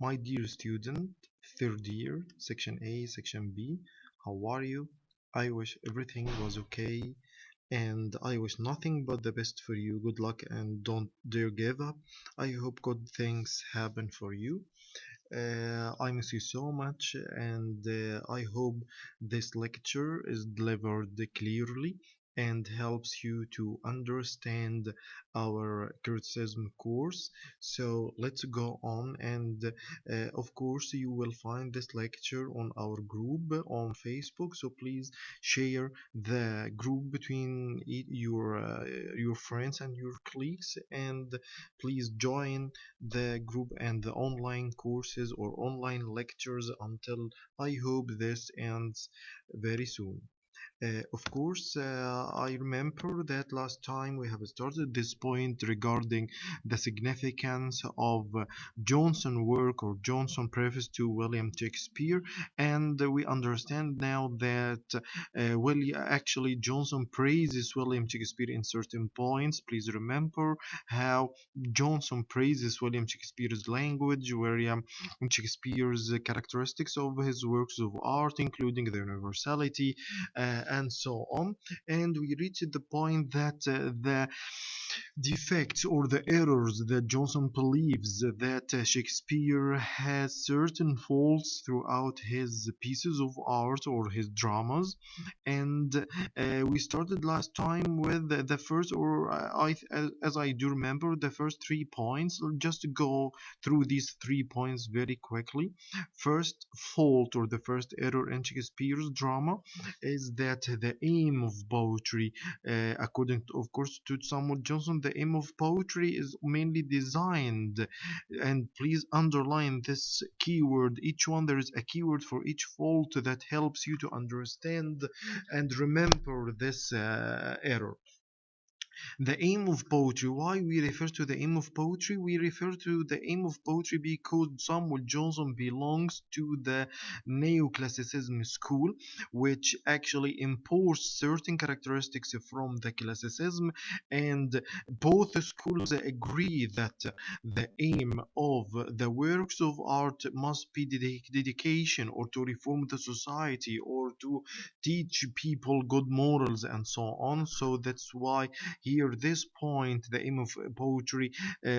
My dear student, third year, section A, section B, how are you? I wish everything was okay and I wish nothing but the best for you. Good luck and don't dare give up. I hope good things happen for you. I miss you so much, and I hope this lecture is delivered clearly and helps you to understand our criticism course. So let's go on, and of course, you will find this lecture on our group on Facebook. So please share the group between your friends and your colleagues, and please join the group and the online courses or online lectures until I hope this ends very soon. Of course, I remember that last time we have started this point regarding the significance of Johnson work or Johnson preface to William Shakespeare, and we understand now that actually Johnson praises William Shakespeare in certain points. Please remember how Johnson praises William Shakespeare's language, William Shakespeare's characteristics of his works of art, including the universality and so on. And we reached the point that the defects or the errors that Johnson believes that Shakespeare has certain faults throughout his pieces of art or his dramas. And we started last time with the first, or as I do remember, the first 3 points. I'll just go through these 3 points very quickly. First fault or the first error in Shakespeare's drama is that the aim of poetry, according to, of course, to Samuel Johnson, the aim of poetry is mainly designed, and please underline this keyword. Each one, there is a keyword for each fault that helps you to understand and remember this error. The aim of poetry. Why we refer to the aim of poetry? We refer to the aim of poetry because Samuel Johnson belongs to the neoclassicism school, which actually imports certain characteristics from the classicism, and both schools agree that the aim of the works of art must be dedication or to reform the society or to teach people good morals and so on. So that's why here this point, the aim of poetry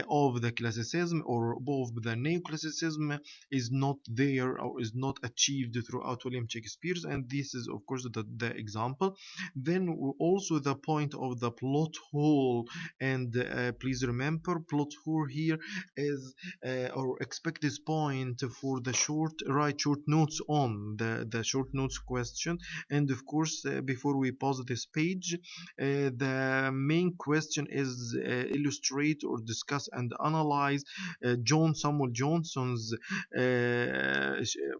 of the classicism or of the neoclassicism is not there or is not achieved throughout William Shakespeare's, and this is of course the example. Then also the point of the plot hole, and please remember plot hole here is or expect this point for the write short notes on the short notes question. And of course before we pause this page, the main question is illustrate or discuss and analyze John Samuel Johnson's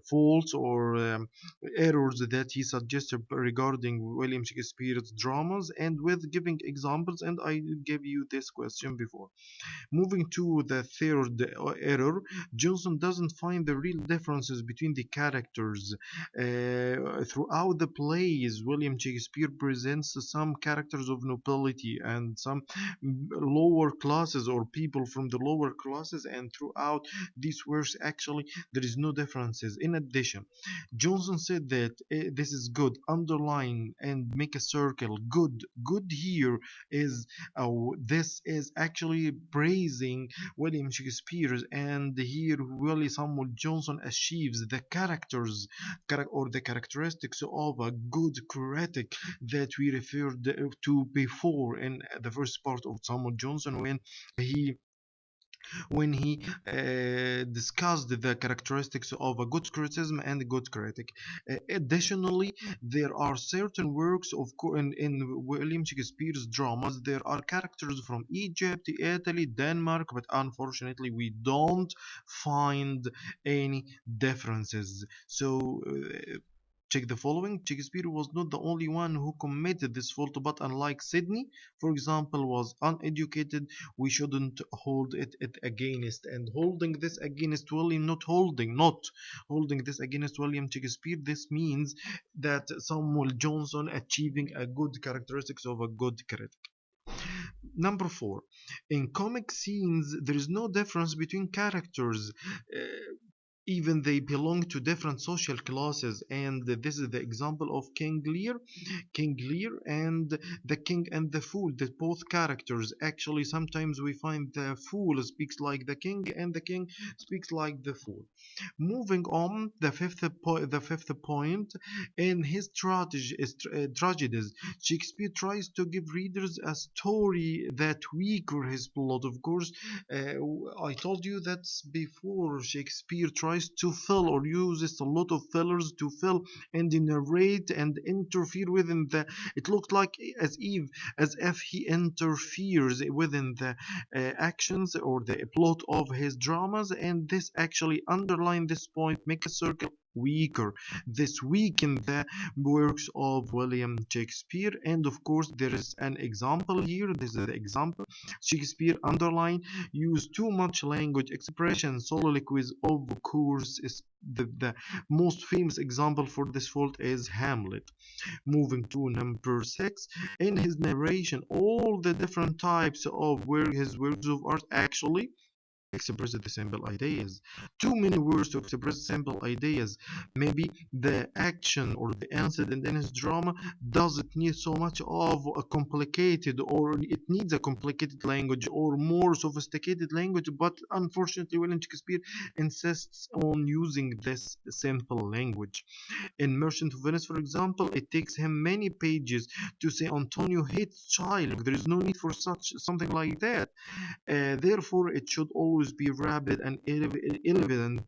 faults or errors that he suggested regarding William Shakespeare's dramas, and with giving examples. And I gave you this question before. Moving to the third error, Johnson doesn't find the real differences between the characters. Throughout the plays, William Shakespeare presents some characters of nobility and some lower classes or people from the lower classes, and throughout these works, actually, there is no differences. In addition, Johnson said that this is good. Underline and make a circle. Good. Good here is this is actually praising William Shakespeare, and here Willie Samuel Johnson achieves the characters or the characteristics of a good critic that we referred to before in the first part of Samuel Johnson he when he discussed the characteristics of a good criticism and a good critic. Additionally, there are certain works in William Shakespeare's dramas. There are characters from Egypt, Italy, Denmark, but unfortunately, we don't find any differences. So, check the following. Shakespeare was not the only one who committed this fault, but unlike Sidney, for example, was uneducated. We shouldn't hold it against. And holding this against William, not holding this against William Shakespeare, this means that Samuel Johnson achieving a good characteristics of a good critic. Number 4, in comic scenes, there is no difference between characters. even they belong to different social classes. And this is the example of King Lear and the king and the fool, that both characters actually sometimes we find the fool speaks like the king and the king speaks like the fool. Moving on, the fifth point, in his tragedies, Shakespeare tries to give readers a story that weaker his plot. Of course, I told you that before. Shakespeare tries to fill or uses a lot of fillers to fill and narrate and interfere within the. It looked like as if he interferes within the actions or the plot of his dramas, and this actually underline this point, make a circle weaker. This weaken the works of William Shakespeare. And of course there is an example here. This is the example. Shakespeare underline use too much language expression, soliloquies. Of course is the most famous example for this fault is Hamlet. Moving to number 6, in his narration, all the different types of his works of art actually express the simple ideas. Too many words to express simple ideas. Maybe the action or the incident in his drama doesn't need so much of a complicated, or it needs a complicated language or more sophisticated language, but unfortunately William Shakespeare insists on using this simple language. In Merchant of Venice, for example, it takes him many pages to say Antonio hates child. There is no need for such something like that. Therefore, it should always be rapid and evident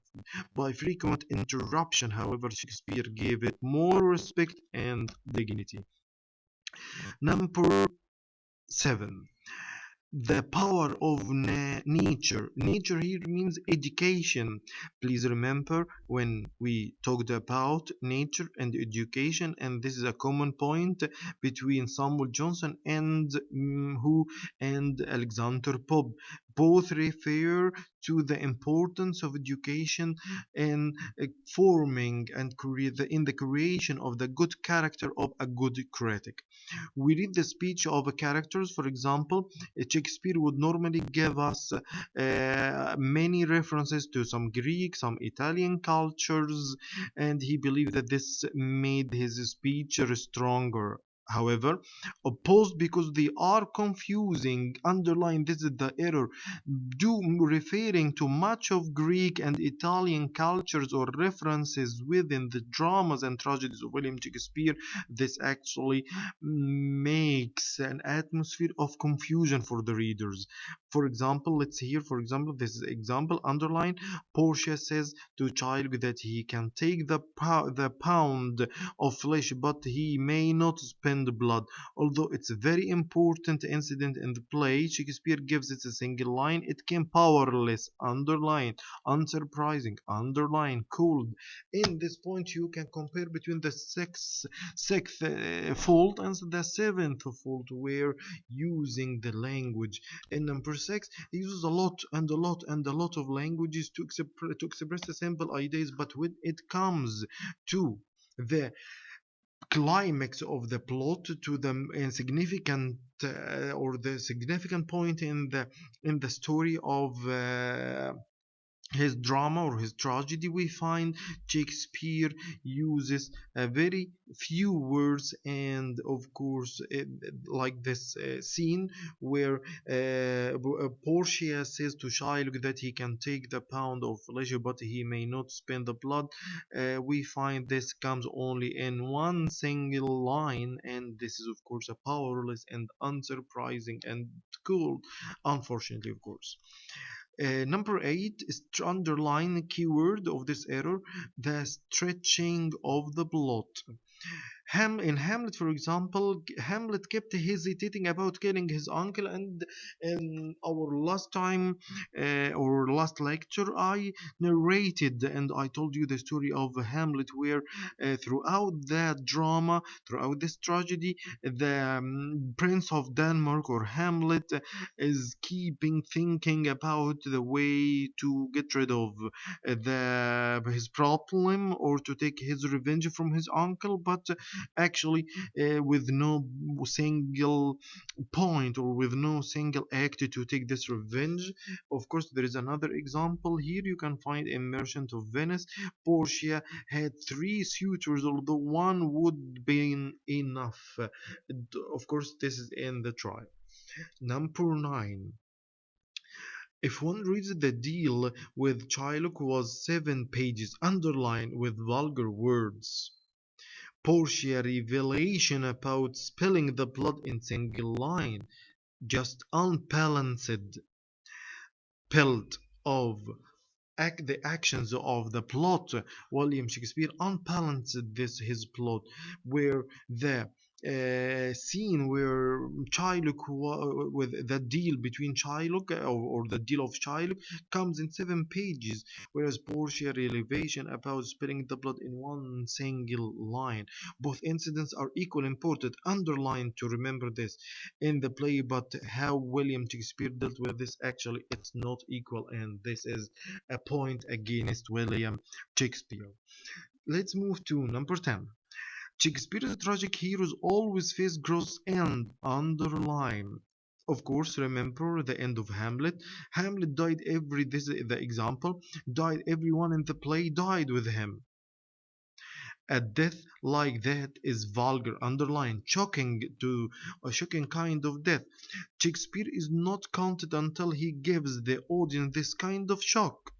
by frequent interruption. However, Shakespeare gave it more respect and dignity. Number 7, the power of nature. Nature here means education. Please remember when we talked about nature and education, and this is a common point between Samuel Johnson and who and Alexander Pope. Both refer to the importance of education in forming and in the creation of the good character of a good critic. We read the speech of characters. For example, Shakespeare would normally give us many references to some Greek, some Italian cultures, and he believed that this made his speech stronger. However, opposed because they are confusing. Underline, this is the error. Referring to much of Greek and Italian cultures or references within the dramas and tragedies of William Shakespeare, this actually makes an atmosphere of confusion for the readers. For example, let's hear, for example, this is example, underline. Portia says to Child that he can take the pound of flesh, but he may not spend blood. Although it's a very important incident in the play, Shakespeare gives it a single line. It came powerless, underline, unsurprising, underline, cold. In this point, you can compare between the sixth fault and the seventh fault, where using the language. In number 6, he uses a lot and a lot and a lot of languages to express the simple ideas, but when it comes to the climax of the plot, to the insignificant or the significant point in the story of his drama or his tragedy, we find Shakespeare uses a very few words. And of course like this scene where Portia says to Shylock that he can take the pound of flesh but he may not spend the blood. We find this comes only in one single line, and this is of course a powerless and unsurprising and cool, unfortunately, of course. Number 8 is to underline the keyword of this error, the stretching of the plot. In Hamlet, for example, Hamlet kept hesitating about killing his uncle, and in our last time or last lecture, I narrated and I told you the story of Hamlet, where throughout that drama, throughout this tragedy, the Prince of Denmark or Hamlet is keeping thinking about the way to get rid of his problem or to take his revenge from his uncle, but actually with no single point or with no single act to take this revenge. Of course, there is another example here. You can find in Merchant of Venice. Portia had three suitors, although one would be enough. Of course, this is in the trial. Number 9. If one reads the deal with Shylock was 7 pages, underlined with vulgar words. Portia revelation about spilling the blood in single line, just unbalanced, pilled of the actions of the plot. William Shakespeare unbalanced this his plot, where the scene where Shylock with the deal between Shylock or the deal of Shylock comes in 7 pages, whereas Portia elevation about spilling the blood in one single line. Both incidents are equally important. Underline to remember this in the play, but how William Shakespeare dealt with this, actually it's not equal, and this is a point against William Shakespeare. Let's move to number 10. Shakespeare's tragic heroes always face gross end, underline. Of course, remember the end of Hamlet. Hamlet died this is the example, died everyone in the play died with him. A death like that is vulgar, underline, shocking to a shocking kind of death. Shakespeare is not counted until he gives the audience this kind of shock.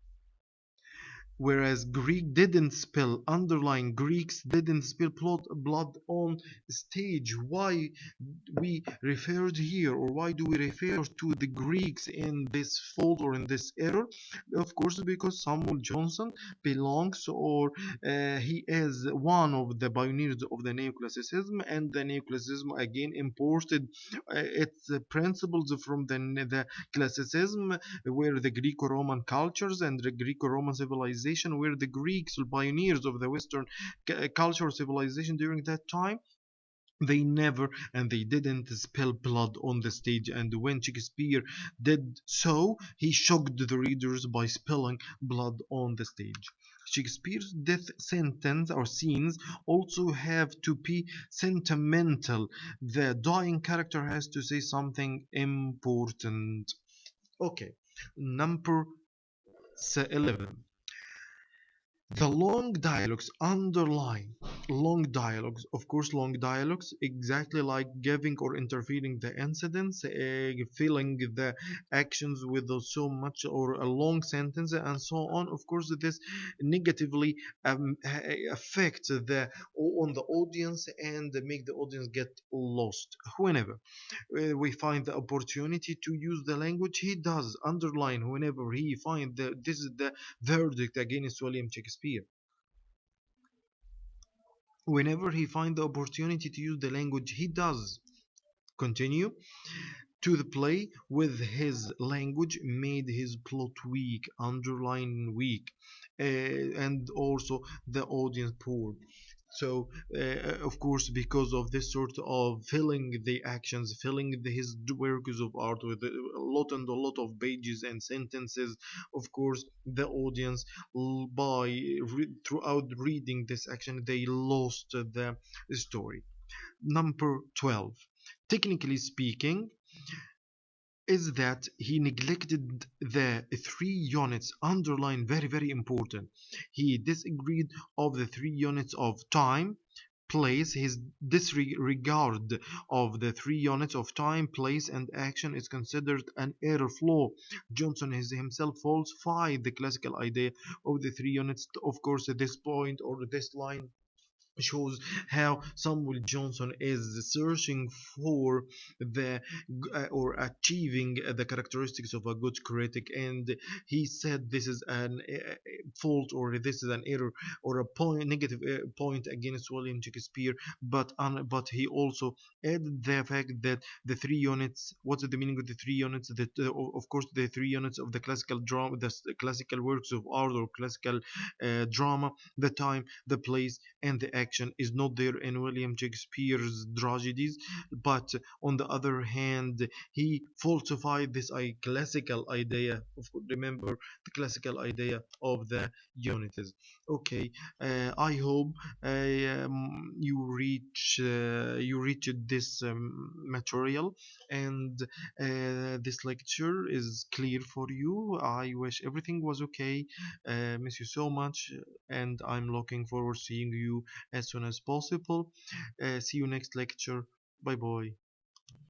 Whereas Greek didn't spill, underlying Greeks didn't spill blood on stage. Why we referred here, or why do we refer to the Greeks in this fault or in this error? Of course, because Samuel Johnson belongs, or he is one of the pioneers of the neoclassicism, and the neoclassicism again imported its principles from the classicism, where the Greco-Roman cultures and the Greco-Roman civilization were the Greeks, the pioneers of the Western culture civilization during that time. They never and they didn't spill blood on the stage, and when Shakespeare did so, he shocked the readers by spilling blood on the stage. Shakespeare's death sentence or scenes also have to be sentimental. The dying character has to say something important. Okay, number 11. The long dialogues, underline long dialogues, of course, long dialogues, exactly like giving or interfering the incidents, filling the actions with so much or a long sentence and so on. Of course, this negatively affects the on the audience and make the audience get lost. Whenever we find the opportunity to use the language, he does, underline, whenever he find this is the verdict against William Shakespeare. Whenever he finds the opportunity to use the language, he does. Continue. To the play with his language made his plot weak, underline weak, and also the audience poor. So, of course, because of this sort of filling the actions, filling his works of art with a lot and a lot of pages and sentences, of course, the audience, throughout reading this action, they lost the story. Number 12. Technically speaking, is that he neglected the 3 units, underline, very very important. He disagreed of the 3 units of time, place. His disregard of the 3 units of time, place, and action is considered an error flaw. Johnson has himself falsified the classical idea of the 3 units. Of course, at this point or this line shows how Samuel Johnson is searching for the or achieving the characteristics of a good critic, and he said this is an fault, or this is an error, or a point, negative point against William Shakespeare. But he also added the fact that the 3 units. What's the meaning of the 3 units? That of course the 3 units of the classical drama, the classical works of art or classical drama: the time, the place, and the action is not there in William Shakespeare's tragedies, but on the other hand, he falsified this classical idea. Remember the classical idea of the unities. Okay, I hope you reach this material, and this lecture is clear for you. I wish everything was okay. Miss you so much, and I'm looking forward to seeing you as soon as possible. See you next lecture. Bye bye.